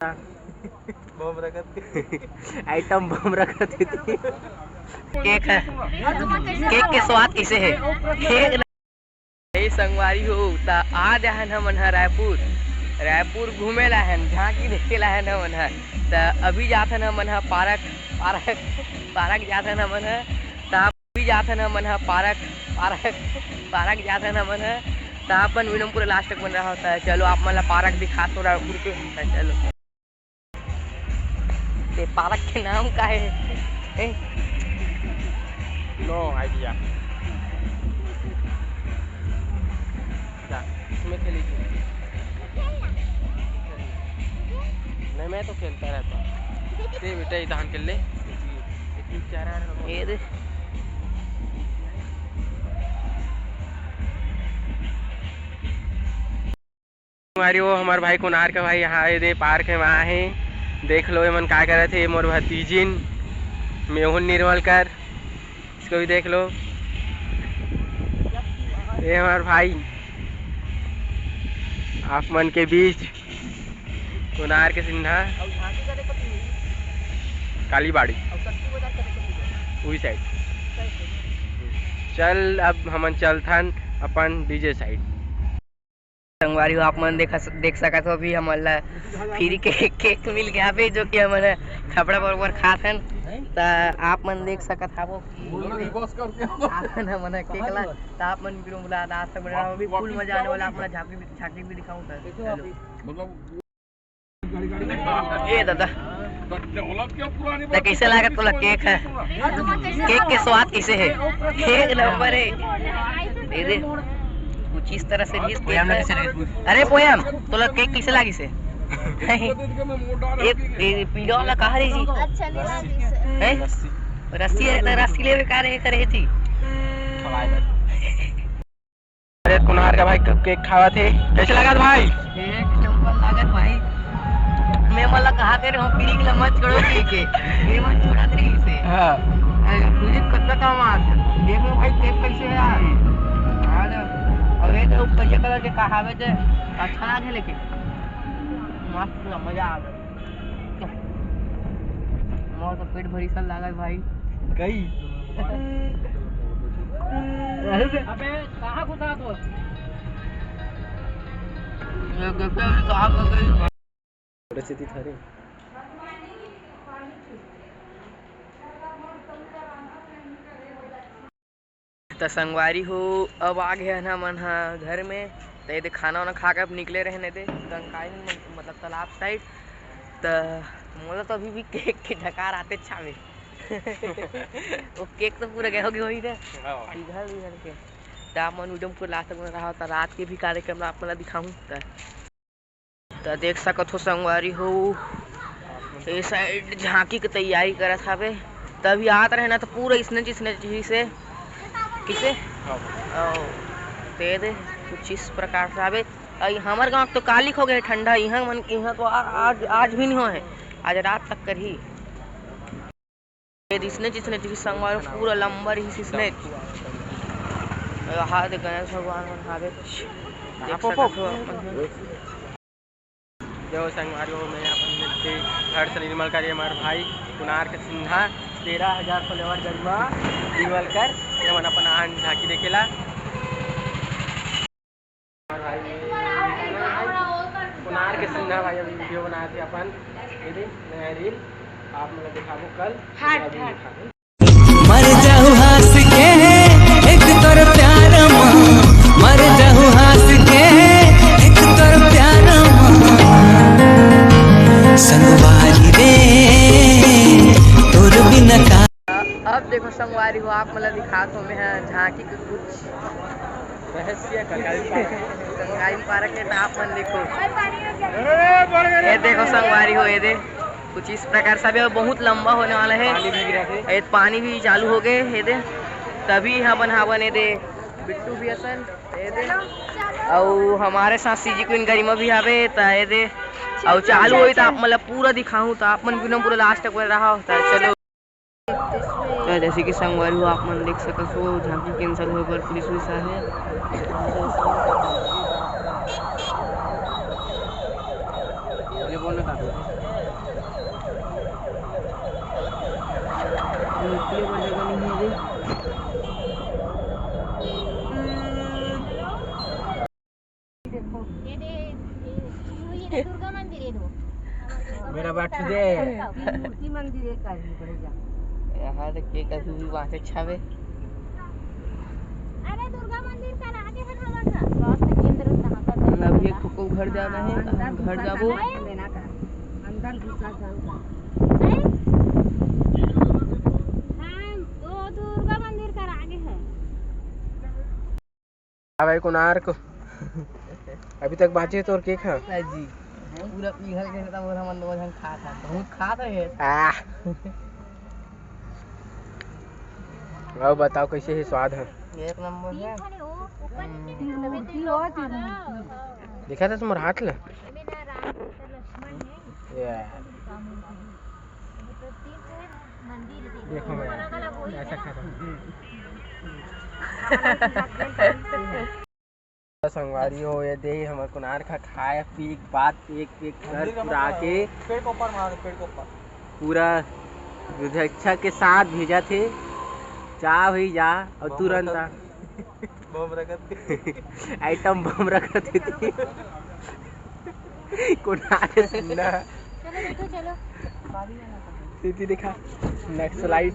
बम रखत item bomb रखत थी। केक है, केक के स्वाद कैसे है? केक नहीं संगवारी हो ता आज आहन हमन ह रायपुर घूमे ला हन, झांकी देखे ला हन हमन ह। ता अभी जाथन हमन ह पार्क जाथन हमन ह। ता अभी जाथन हमन ह पार्क जाथन हमन ह। ता अपन वीडियो पूरा लास्ट तक बन रहा होता है। चलो आप मतलब पार्क दिखा तो रायपुर के। चलो ते पार्क के नाम का है? No idea. क्या इसमें खेलेगी? नहीं मैं तो खेलता रहता। दे बेटा ये धान खेल ले। इतनी चारा ये दे हमारी वो हमारे भाई कुनार का भाई यहाँ दे पार्क है, वहाँ है। देख लो ये मन क्या कर रहे थे मोर भतीजिन मेहुल निर्मलकर, इसको भी देख लो। ये हमारे भाई आप मन के बीच कुनार के सिन्हा कालीबाड़ी वही साइड। चल अब हमन चलथन अपन डीजे साइड। संगवारी हो आप मन देख सकत हो। अभी हमन ला फ्री के केक मिल गया बे, जो कि हमन खपड़ा बरोबर खात हन। ता आप मन देख सकत हावो कि हमन केक ला ता आप मन वीडियो बुला लास्ट तक बना। अभी फुल मजा आने वाला। आप मन झांकी भी दिखाऊं ता ये दादा कैसे लागत बोला? केक है, केक के स्वाद कैसे है? एक नंबर है। ये दे कुछ इस तरह से भी केक है। अरे पोयम तो लग केक कैसे लागी से? एक पीला वाला कहा रही जी? अच्छा नहीं लागी से। रस्सी है तो रस्सी ले का रहे करे थी। अरे कुनार का भाई केक खावा थे, कैसे लगा भाई? एक नंबर लागत भाई। मैं मतलब कहा तेरे हम पीली के मत छोड़ो केक ये मत छोड़ा तेरे से। हां तुझे कितना काम आ देख लो भाई केक कैसे है यार। और ये तो ऊपर कलर के कहावे थे अच्छा लगे, लेकिन मस्त मजा आ गया। मोर तो पेट भरी सा लगा भाई। गई अबे कहां घुसा तो ये गप्पे में कहां कर गई परिस्थिति थारी। तो संगवारी हो अब आ गया ना मन घर में। तो ये खाना वाना खा के अब निकले रहे नहीं थे गंगाई मतलब तालाब साइड। तो मोला तो अभी भी केक के ढकार आते छावे। वो केक तो पूरा गया हो ही थे इधर के। तो आप मन वीडियो पूरा लास्ट तक बना रहा था। रात के भी कार्यक्रम आप मला दिखाऊं तो देख सकत हो संगवारी हो। ये साइड झांकी की तैयारी करत हवे। तभी आत रहे ना तो पूरा इसने से किसे दे कुछ इस प्रकार से आवे। हमारे गाँव तो कालिक हो गए ठंडा। यहाँ तो आज भी नहीं हो है, आज रात तक कर ही इसने संगवार पूरा लंबर ही इसने हाथ गणेश भगवान मन हावे जो संगवारी हो। मैं अपन हर्ष निर्मलकर ये हमारे भाई कुनार के सिन्हा 13,000 फॉलोवर गरिमा निर्मलकर ये मन अपन आन झांकी देखेला। कुनार के सिन्हा भाई अभी वीडियो बनाए थे अपन नया रील आप मतलब दिखाबो कल। मर जाऊ हंस के एक तोर प्यार मर जाऊ हंस के एक तोर प्यार संगवारी रे तोर बिना का। अब देखो संगवारी हो आप मतलब दिखा तो मैं झांकी के कुछ रहस्य कंगाई पार्क है। आप मन देखो ये देखो संगवारी हो। ये दे कुछ इस प्रकार से भी बहुत लंबा होने वाला है। ये पानी भी चालू हो गए ये दे। तभी हमन ये दे बिट्टू भी असन ये दे और हमारे साथ सीजी क्वीन गरिमा भी आवे। तो ये दे और चालू हुई तो आप मतलब पूरा दिखाऊं तो आप मन बिना पूरा लास्ट तक रहा होता है। चलो तो जैसे कि संगवारी हो आप मन देख सकते हो झांकी कैंसिल हो पर पुलिस वैसा है। ये बोलना था। मेरा बैठ दे मूर्ति मंदिर एक करनी पड़ेगा। यहाँ तो के कभी भी वहाँ से छावे अरे दुर्गा मंदिर का आगे है ना वहाँ स्वास्थ्य केंद्र कहाँ का अभी एक ठुको घर जाना है घर जाबो लेना का अंदर घुसा जाऊंगा। हाँ वो दुर्गा मंदिर का आगे है। भाई कोणार्क अभी तक बाजे तो और केक है जी पूरा पिघल के तब वो हम लोग खा था बहुत खा रहे हैं अब बताओ कैसे है स्वाद है एक नंबर है देखा था तुम्हारा हाथ ले देखो मैं ऐसा खा रहा संगवारी हो ये दे हमारे कोणार्क का खाए पी बात एक घर पूरा के पेड़ को ऊपर मारो पेड़ को ऊपर पूरा अच्छा के साथ भेजा थे जा भाई जा और तुरंत बम रखत आइटम बम रखते थे कोणार्क ना चलो चलो स्थिति दिखा नेक्स्ट स्लाइड